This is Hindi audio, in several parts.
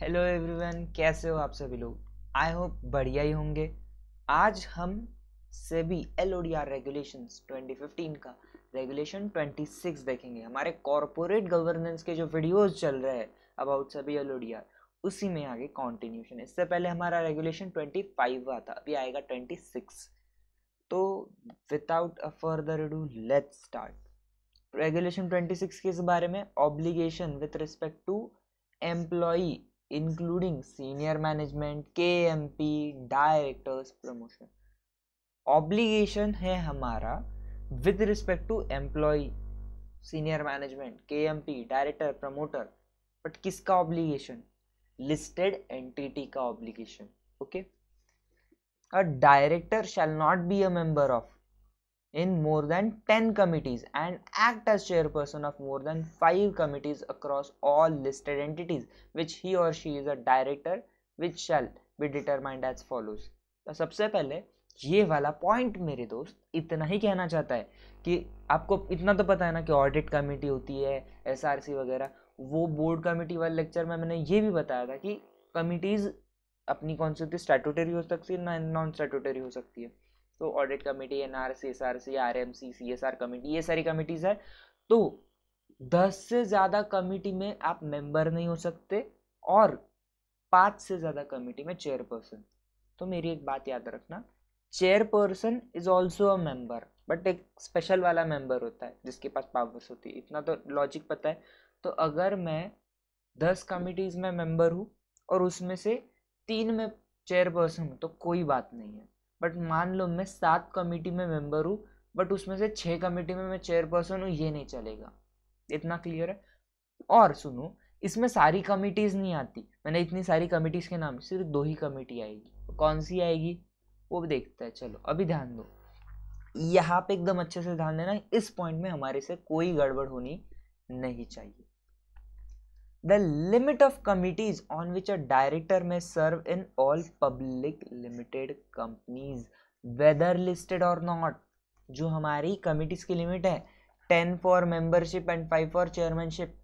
हेलो एवरीवन, कैसे हो आप सभी लोग। आई होप बढ़िया ही होंगे। आज हम सेबी एलओडीआर रेगुलेशंस 2015 का रेगुलेशन 26 देखेंगे। हमारे कॉरपोरेट गवर्नेंस के जो वीडियोस चल रहे हैं अबाउट सेबी एलओडीआर, उसी में आगे कंटिन्यूशन। इससे पहले हमारा रेगुलेशन 25 हुआ था, अभी आएगा 26। तो without a further ado let's start. Regulation 26 के बारे में, obligation with respect to employee including senior management, KMP, directors, promotion. Obligation है हमारा with respect to employee, senior management, KMP, director, promoter. But किसका ऑब्लिगेशन? लिस्टेड एंटिटी का obligation. Okay. A director shall not be a member of in more than 10 committees and act as chairperson of more than 5 committees across all listed entities which he or she is a director, which shall be determined as follows। तो सबसे पहले ये वाला पॉइंट मेरे दोस्त इतना ही कहना चाहता है कि आपको इतना तो पता है ना कि ऑडिट कमेटी होती है, एसआरसी वगैरह। वो बोर्ड कमेटी वाले लेक्चर में मैंने ये भी बताया था कि कमिटीज अपनी कौन सी होती है, स्टैट्यूटरी हो सकती है, नॉन स्टैट्यूटरी हो सकती है। तो audit committee, NRC, SRC, RMC, CSR committee, ये सारी कमिटीज है। तो 10 से ज़्यादा कमेटी में आप मेंबर नहीं हो सकते और 5 से ज़्यादा कमेटी में चेयरपर्सन। तो मेरी एक बात याद रखना, chairperson is also a member, but एक स्पेशल वाला मेंबर होता है जिसके पास पावर्स होती है। इतना तो लॉजिक पता है। तो अगर मैं 10 कमिटीज में मेंबर हूँ और उसमें से 3 में चेयरपर्सन हूँ तो कोई बात नहीं है। बट मान लो मैं 7 कमेटी में मेंबर हूँ बट उसमें से 6 कमेटी में मैं चेयरपर्सन हूँ, ये नहीं चलेगा। इतना क्लियर है। और सुनो, इसमें सारी कमिटीज नहीं आती। मैंने इतनी सारी कमिटीज के नाम, सिर्फ 2 ही कमेटी आएगी। कौन सी आएगी वो भी देखते हैं। चलो अभी ध्यान दो, यहाँ पे एकदम अच्छे से ध्यान देना। इस पॉइंट में हमारे से कोई गड़बड़ होनी नहीं चाहिए। The limit of committees on which a director may serve in all public limited companies, whether listed or not। जो हमारी कमिटीज की लिमिट है 10 for membership and 5 for chairmanship,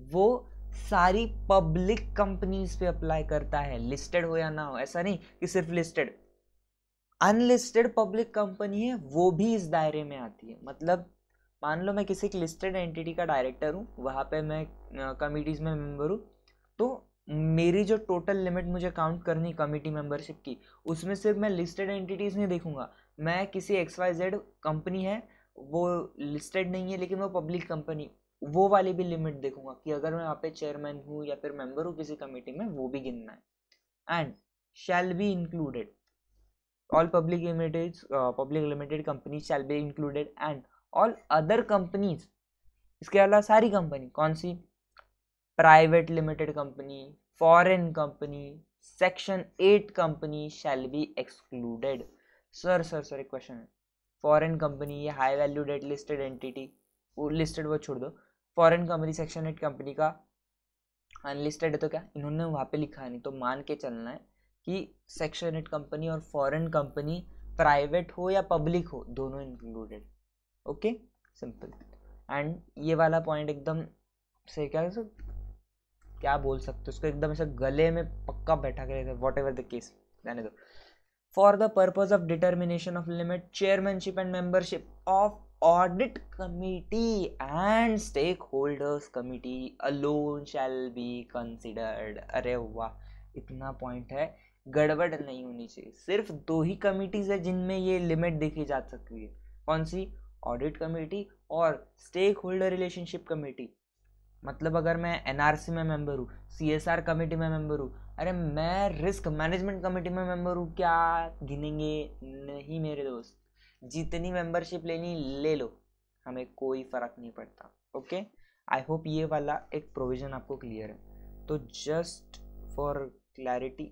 वो सारी पब्लिक कंपनीज पे अप्लाई करता है, लिस्टेड हो या ना हो। ऐसा नहीं कि सिर्फ लिस्टेड, अनलिस्टेड पब्लिक कंपनी है वो भी इस दायरे में आती है। मतलब मान लो मैं किसी एक लिस्टेड एंटिटी का डायरेक्टर हूँ, वहाँ पे मैं कमिटीज़ में मेंबर हूँ, तो मेरी जो टोटल लिमिट मुझे काउंट करनी कमिटी मेंबरशिप की, उसमें सिर्फ मैं लिस्टेड एंटिटीज़ नहीं देखूंगा। मैं किसी XYZ कंपनी है, वो लिस्टेड नहीं है लेकिन वो पब्लिक कंपनी, वो वाली भी लिमिट देखूंगा कि अगर मैं वहाँ पे चेयरमैन हूँ या फिर मेंबर हूँ किसी कमेटी में, वो भी गिनना है। And shall be included all public limited companies shall be included and all other companies। इसके अलावा सारी कंपनी, कौन सी? Private limited company, foreign company, section 8 company shall be excluded. Sir एक क्वेश्चन है। फॉरेन कंपनी, ये high value debt listed entity, वो लिस्टेड वो छोड़ दो। फॉरेन कंपनी सेक्शन 8 कंपनी का अनलिस्टेड है तो क्या इन्होंने वहाँ पे लिखा है? नहीं तो मान के चलना है कि सेक्शन 8 कंपनी और फॉरेन कंपनी प्राइवेट हो या पब्लिक हो, दोनों इंक्लूडेड। Okay, simple. एंड ये वाला पॉइंट एकदम से क्या बोल सकते उसको, एकदम ऐसे गले में पक्का बैठा कर, वॉट एवर द केस, रहने दो। For the purpose of determination of limit, chairmanship and membership of audit committee and stake holders committee alone shall be considered. अरे वाह, इतना पॉइंट है, गड़बड़ नहीं होनी चाहिए। सिर्फ 2 ही कमिटीज है जिनमें ये लिमिट देखी जा सकती है। कौन सी? ऑडिट कमेटी और स्टेक होल्डर रिलेशनशिप कमेटी। मतलब अगर मैं एनआरसी में मेंबर हूँ, सीएसआर कमेटी में मेंबर हूँ, अरे मैं रिस्क मैनेजमेंट कमेटी में मेंबर हूँ, क्या गिनेंगे? नहीं मेरे दोस्त, जितनी मेंबरशिप लेनी ले लो, हमें कोई फर्क नहीं पड़ता। ओके, आई होप ये वाला एक प्रोविजन आपको क्लियर है। तो जस्ट फॉर क्लैरिटी,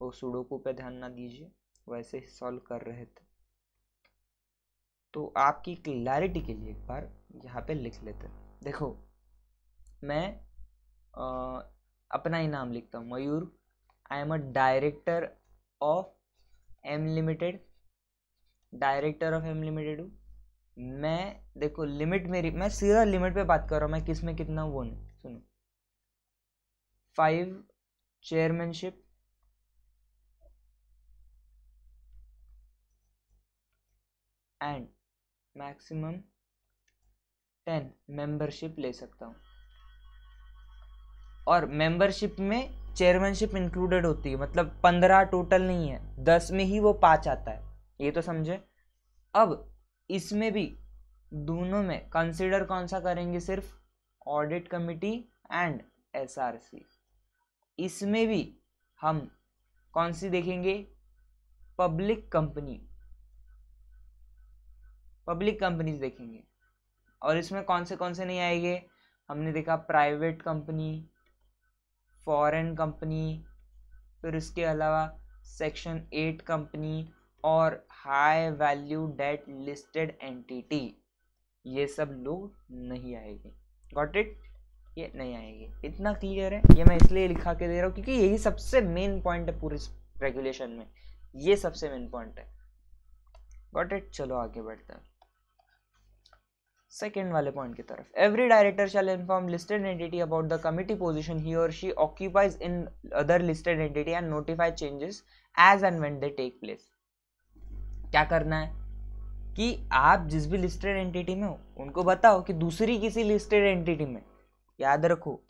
वो सुडोकू पे ध्यान ना दीजिए, वैसे सॉल्व कर रहे थे। तो आपकी क्लैरिटी के लिए एक बार यहाँ पे लिख लेते हैं। देखो, मैं अपना ही नाम लिखता हूँ, Mayur. I am a director of M limited, director of M limited हूँ मैं। देखो लिमिट मेरी, मैं सीधा लिमिट पे बात कर रहा हूँ, मैं किस में कितना वो नहीं। सुनो, 5 chairmanship and maximum 10 मेंबरशिप ले सकता हूँ। और मेंबरशिप में चेयरमैनशिप इंक्लूडेड होती है, मतलब 15 टोटल नहीं है, 10 में ही वो 5 आता है, ये तो समझे। अब इसमें भी दोनों में कंसिडर कौन सा करेंगे, सिर्फ ऑडिट कमिटी एंड एसआरसी। इसमें भी हम कौन सी देखेंगे, पब्लिक कंपनीज देखेंगे। और इसमें कौन से नहीं आएंगे, हमने देखा प्राइवेट कंपनी, फॉरेन कंपनी, फिर इसके अलावा सेक्शन 8 कंपनी और high value debt listed entity, ये सब लोग नहीं आएंगे। गॉट इट, ये नहीं आएंगे। इतना क्लियर है, ये मैं इसलिए लिखा के दे रहा हूँ क्योंकि यही सबसे मेन पॉइंट है पूरे रेगुलेशन में, ये सबसे मेन पॉइंट है। गॉट इट, चलो आगे बढ़ते हैं सेकेंड वाले पॉइंट की तरफ। Every director shall inform listed entity about the committee position he और she occupies in other listed entity and notify changes as and when they take place. क्या करना है कि आप जिस भी लिस्टेड एंटिटी में हो उनको बताओ कि दूसरी किसी लिस्टेड एंटिटी में, याद रखो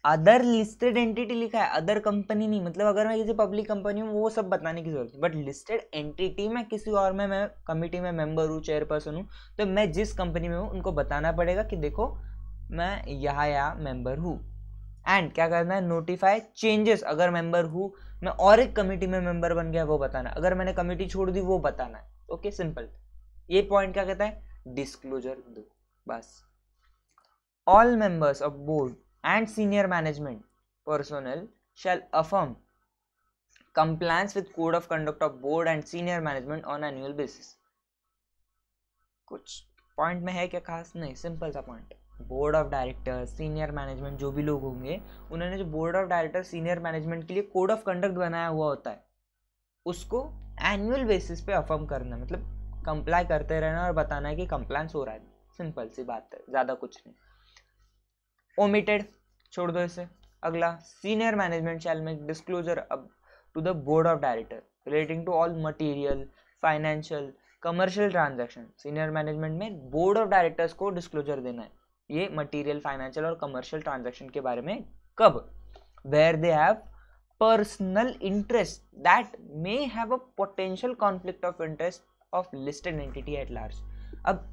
अदर लिस्टेड एंटिटी लिखा है, अदर कंपनी नहीं, मतलब अगर मैं किसी पब्लिक कंपनी हूँ वो सब बताने की जरूरत है, बट लिस्टेड एंटिटी में किसी और में मैं कमिटी में मेंबर हूँ, चेयरपर्सन हूँ, तो मैं जिस कंपनी में हूँ उनको बताना पड़ेगा कि देखो मैं यहाँ मेंबर हूँ। एंड क्या करना है, नोटिफाई चेंजेस, अगर मेंबर हूँ मैं और एक कमिटी में मेंबर बन गया वो बताना, अगर मैंने कमिटी छोड़ दी वो बताना है। Okay, simple. ये पॉइंट क्या कहता है, डिस्क्लोजर दो, बस। All members of board and senior management personnel shall affirm compliance with code of conduct of board and senior management on annual basis। कुछ पॉइंट में है क्या खास, नहीं, सिंपल सा point. Board of director, senior management जो भी लोग होंगे, उन्होंने जो board of director senior management के लिए कोड ऑफ कंडक्ट बनाया हुआ होता है उसको एनुअल बेसिस पे अफर्म करना, मतलब कंप्लाई करते रहना और बताना है कि कंप्लायंस हो रहा है। सिंपल सी बात है, ज्यादा कुछ नहीं। ओमिटेड, छोड़ दो इसे। अगला, senior management shall make disclosure up to the board of director relating to all material, financial, commercial transaction. Senior management में बोर्ड ऑफ डायरेक्टर्स को डिस्क्लोजर देना है ये मटेरियल, फाइनेंशियल और कमर्शियल ट्रांजैक्शन के बारे में। कब, where they have personal interest that may have a potential conflict of interest of listed entity at large. अब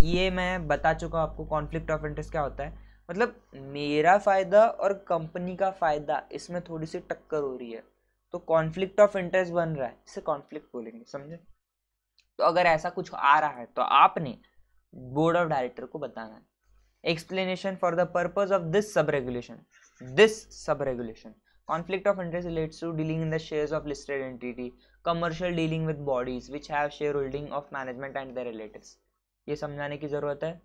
ये मैं बता चुका हूँ आपको कॉन्फ्लिक्ट ऑफ इंटरेस्ट क्या होता है, मतलब मेरा फायदा और कंपनी का फायदा इसमें थोड़ी सी टक्कर हो रही है तो कॉन्फ्लिक्ट ऑफ इंटरेस्ट बन रहा है, इसे कॉन्फ्लिक्ट बोलेंगे, समझे। तो अगर ऐसा कुछ आ रहा है तो आपने बोर्ड ऑफ डायरेक्टर को बताना है। Explanation for the purpose of this sub regulation conflict of interest relates to dealing in the shares of listed entity, commercial dealing with bodies which have shareholding of management and their relatives। ये समझाने की जरूरत है,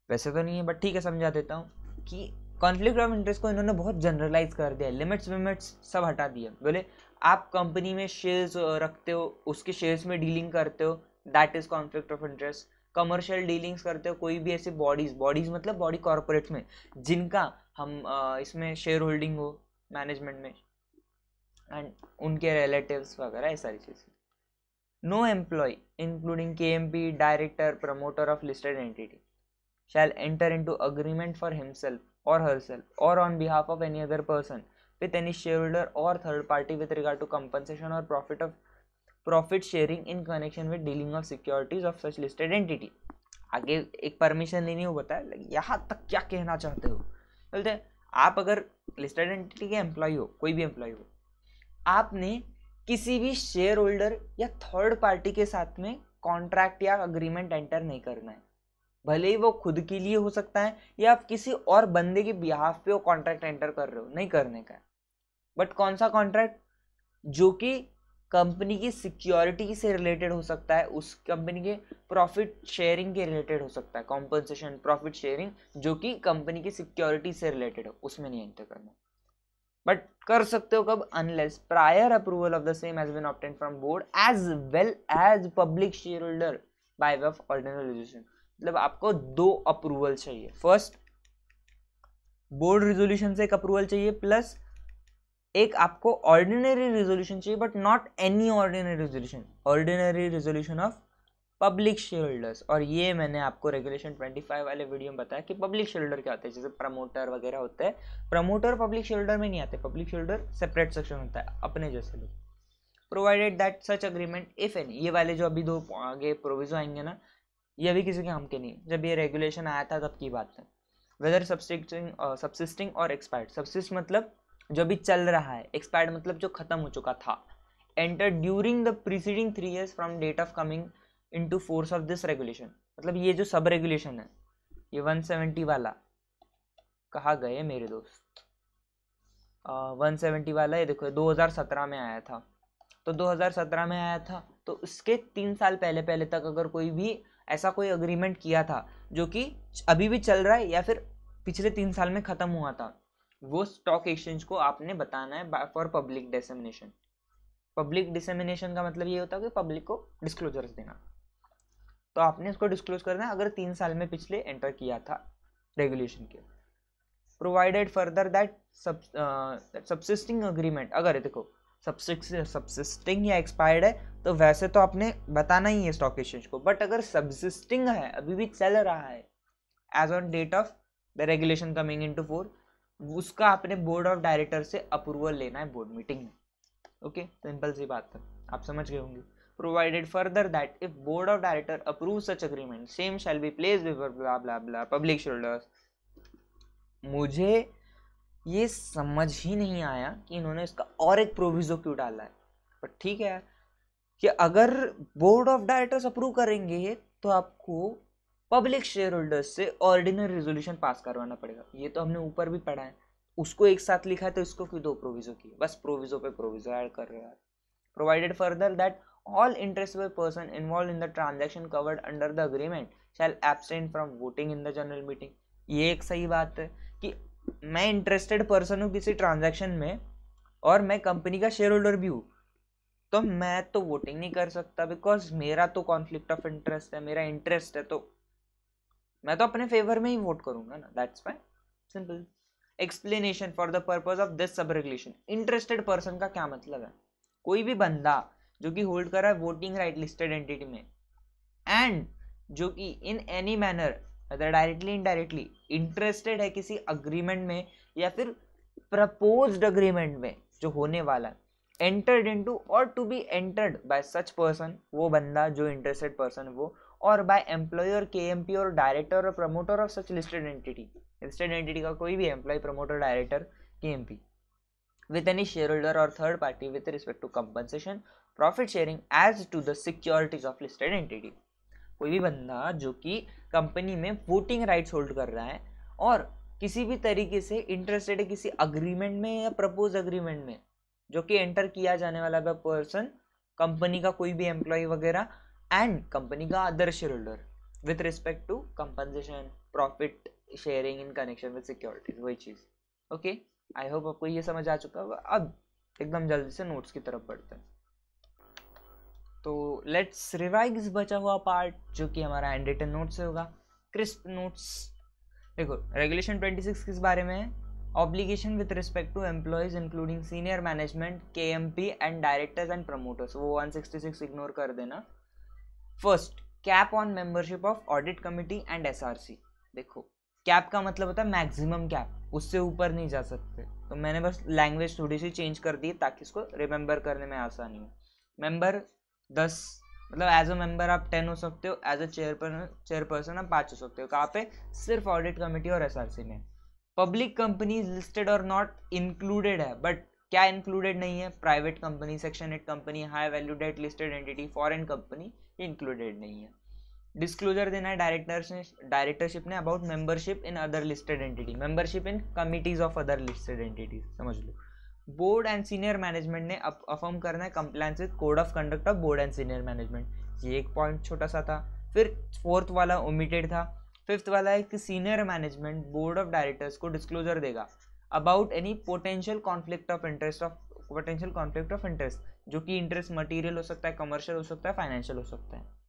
वैसे तो नहीं है बट ठीक है समझा देता हूँ कि कॉन्फ्लिक्ट ऑफ इंटरेस्ट को इन्होंने बहुत जनरलाइज कर दिया, लिमिट्स विमिट्स सब हटा दिया। बोले आप कंपनी में शेयर्स रखते हो, उसके शेयर्स में डीलिंग करते हो, that is conflict of interest. Commercial dealings करते हो, कोई भी ऐसी बॉडीज मतलब बॉडी कॉर्पोरेट्स में जिनका हम इसमें शेयर होल्डिंग हो मैनेजमेंट में एंड उनके रिलेटिव्स वगैरह, ये सारी चीज़ें। No employee including KMP, director, promoter of listed entity shall enter into agreement for himself or herself or on behalf of any other person with any shareholder or third party with regard to compensation or profit sharing in connection with dealing of securities of such listed entity। आगे एक परमिशन लेनी हो बताया, यहाँ तक क्या कहना चाहते हो। बोलते हैं आप अगर लिस्टेड एंटिटी के एम्प्लॉय हो, कोई भी एम्प्लॉय हो, आपने किसी भी शेयर होल्डर या थर्ड पार्टी के साथ में कॉन्ट्रैक्ट या अग्रीमेंट एंटर नहीं करना है, भले ही वो खुद के लिए हो सकता है या आप किसी और बंदे के बिहाफ पे वो कॉन्ट्रैक्ट एंटर कर रहे हो, नहीं करने का। बट कौन सा कॉन्ट्रैक्ट, जो कि कंपनी की सिक्योरिटी से रिलेटेड हो सकता है, उस कंपनी के प्रॉफिट शेयरिंग के रिलेटेड हो सकता है, कॉम्पनसेशन प्रॉफिट शेयरिंग जो कि कंपनी की सिक्योरिटी से रिलेटेड हो, उसमें नहीं एंटर करना। बट कर सकते हो कब, unless prior approval of the same has been obtained from board as well as public share holder by way of ordinary resolution. मतलब आपको 2 अप्रूवल चाहिए, फर्स्ट बोर्ड रेजोल्यूशन से एक अप्रूवल चाहिए प्लस एक आपको ऑर्डिनरी रेजोल्यूशन चाहिए, but not any ordinary resolution, ordinary resolution of public share holders. और ये मैंने आपको रेगुलेशन 25 वाले वीडियो में बताया कि पब्लिक शेयर होल्डर क्या होते हैं, जैसे प्रमोटर वगैरह होते हैं। प्रमोटर पब्लिक शेयर होल्डर में नहीं आते, public share holder separate section होता है अपने जैसे लोग। Provided that such agreement if any, ये वाले जो अभी दो आगे प्रोविजो आएंगे ना, ये अभी किसी के हम के नहीं, जब ये रेगुलेशन आया था तब की बात है। वेदर सबसिस्टिंग और एक्सपायर्ड, सबसिस्ट मतलब जो अभी चल रहा है, एक्सपायर्ड मतलब जो खत्म हो चुका था। Enter during the preceding 3 years from date of coming into force of this regulation, मतलब ये जो सब रेगुलेशन है, ये 170 वाला, कहाँ गए मेरे दोस्त, 170 वाला ये देखो 2017 में आया था। तो 2017 में आया था तो उसके 3 साल पहले पहले तक अगर कोई भी ऐसा कोई अग्रीमेंट किया था जो कि अभी भी चल रहा है या फिर पिछले 3 साल में खत्म हुआ था, वो स्टॉक एक्सचेंज को आपने बताना है for public dissemination. Public dissemination का मतलब ये होता है कि पब्लिक को डिस्क्लोजर्स देना, तो आपने इसको डिस्क्लोज करना है अगर 3 साल में पिछले एंटर किया था रेगुलेशन के। Provided further that subsisting agreement, अगर देखो सबसिस्टिंग या एक्सपायर्ड है तो वैसे तो आपने बताना ही है स्टॉक एक्सचेंज को, बट अगर सबसिस्टिंग है, अभी भी चल रहा है as on date of the regulation coming into 4, उसका आपने बोर्ड ऑफ डायरेक्टर से अप्रूवल लेना है बोर्ड मीटिंग में। ओके, सिंपल सी बात है, आप समझ गए होंगे। Provided further that if board of director approve such agreement same shall be placed before bla bla bla public shareholders. मुझे ये समझ ही नहीं आया कि इन्होंने इसका और एक प्रोविजो क्यों डाला है, पर ठीक है कि अगर बोर्ड ऑफ डायरेक्टर्स अप्रूव करेंगे तो आपको पब्लिक शेयर होल्डर्स से ऑर्डिनरी रेजोल्यूशन पास करवाना पड़ेगा। ये तो हमने ऊपर भी पढ़ा है, उसको एक साथ लिखा है तो इसको क्यों 2 प्रोविजो किए, बस प्रोविजो पे प्रोविजो ऐड कर रहे हैं। Provided further that all interested person involved in the transaction covered under the agreement shall abstain from voting in the general meeting। ये एक सही बात है कि मैं इंटरेस्टेड पर्सन हूँ किसी ट्रांजैक्शन में और मैं कंपनी का शेयर होल्डर भी हूँ, तो मैं तो वोटिंग नहीं कर सकता बिकॉज मेरा तो कॉन्फ्लिक्ट ऑफ इंटरेस्ट है, मेरा इंटरेस्ट है, तो मैं तो अपने फेवर में ही वोट करूंगा ना, that's fine, simple. Explanation for the purpose of this sub regulation, interested person का क्या मतलब है, कोई भी बंदा जो कि होल्ड कर रहा है वोटिंग राइट लिस्टेड एंटिटी में एंड जो कि in any manner other directly indirectly interested है किसी अग्रीमेंट में या फिर प्रपोज्ड अग्रीमेंट में जो होने वाला है, एंटर्ड इनटू और to be entered by such person, वो बंदा जो इंटरेस्टेड पर्सन है वो, और बाय एम्प्लॉयर केएमपी और डायरेक्टर और promoter of such listed entity, listed entity का कोई भी employee promoter director KMP with any shareholder or third party with respect to compensation, profit sharing as to the securities of listed entity। कोई भी बंदा जो कि कंपनी में वोटिंग राइट्स होल्ड कर रहा है और किसी भी तरीके से इंटरेस्टेड है किसी अग्रीमेंट में या प्रपोज अग्रीमेंट में जो कि एंटर किया जाने वाला पर्सन, कंपनी का कोई भी एम्प्लॉय वगैरह एंड कंपनी का other share holder with respect to compensation profit sharing in connection with securities, वही चीज। ओके, आई होप आपको ये समझ आ चुका होगा। अब एकदम जल्दी से नोट्स की तरफ बढ़ते हैं। तो लेट्स रिवाइज बचा हुआ पार्ट जो कि हमारा हैंड रिटन नोट से होगा, क्रिस्प नोट्स। देखो रेगुलेशन 26 किस बारे में है, obligation with respect to employees including senior management KMP and directors and promoters, वो 166 इग्नोर कर देना। First, cap on membership of audit committee and SRC. देखो कैप का मतलब होता है मैक्सिमम कैप, उससे ऊपर नहीं जा सकते, तो मैंने बस लैंग्वेज थोड़ी सी चेंज कर दी ताकि इसको रिमेंबर करने में आसानी हो। मेंबर 10, मतलब एज अ मेंबर आप 10 हो सकते हो, एज अ चेयरपर्सन आप 5 हो सकते हो। कहाँ पे, सिर्फ ऑडिट कमिटी और एसआरसी में। पब्लिक कंपनी लिस्टेड और नॉट इंक्लूडेड है, बट क्या इंक्लूडेड नहीं है, private company, section 8 company, high value debt listed entity, foreign company included नहीं है। डिस्क्लोजर देना है डायरेक्टरशिप ने about membership in other listed entity, membership in committees of other listed entities, समझ लो। बोर्ड एंड सीनियर मैनेजमेंट ने अफर्म करना है compliance with code of conduct of board and senior management, ये एक पॉइंट छोटा सा था। फिर 4th वाला ओमिटेड था। 5th वाला है कि senior management board of directors को डिस्क्लोजर देगा about any potential conflict of interest, जो कि इंटरेस्ट मटीरियल हो सकता है, कमर्शियल हो सकता है, फाइनेंशियल हो सकता है।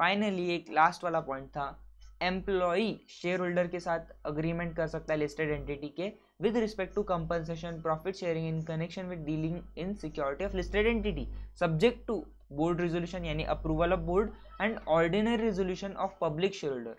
फाइनली एक लास्ट वाला पॉइंट था, एम्प्लॉई शेयर होल्डर के साथ अग्रीमेंट कर सकता है लिस्टेड एंटिटी के with respect to compensation profit sharing in connection with dealing in security of listed entity subject to board resolution यानी approval of board and ordinary resolution of public shareholder.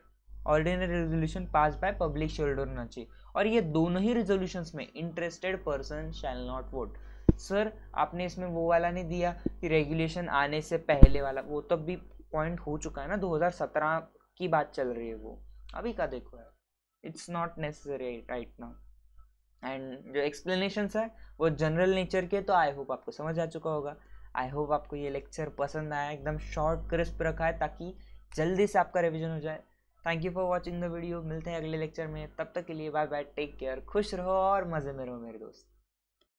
Ordinary resolution pass by public shareholder होना चाहिए और ये दोनों ही रेजोल्यूशंस में interested person shall not vote. Sir आपने इसमें वो वाला नहीं दिया कि रेगुलेशन आने से पहले वाला, वो तो भी पॉइंट हो चुका है ना, 2017 की बात चल रही है, वो अभी का देखो है. It's not necessary right now. And जो एक्सप्लेनेशंस है वो जनरल नेचर के, तो आई होप आपको समझ आ चुका होगा. आई होप आपको ये लेक्चर पसंद आया, एकदम शॉर्ट क्रिस्प रखा है ताकि जल्दी से आपका रिवीजन हो जाए. Thank you for watching the video. मिलते हैं अगले लेक्चर में, तब तक के लिए बाय बाय, टेक केयर, खुश रहो और मज़े में रहो मेरे दोस्त.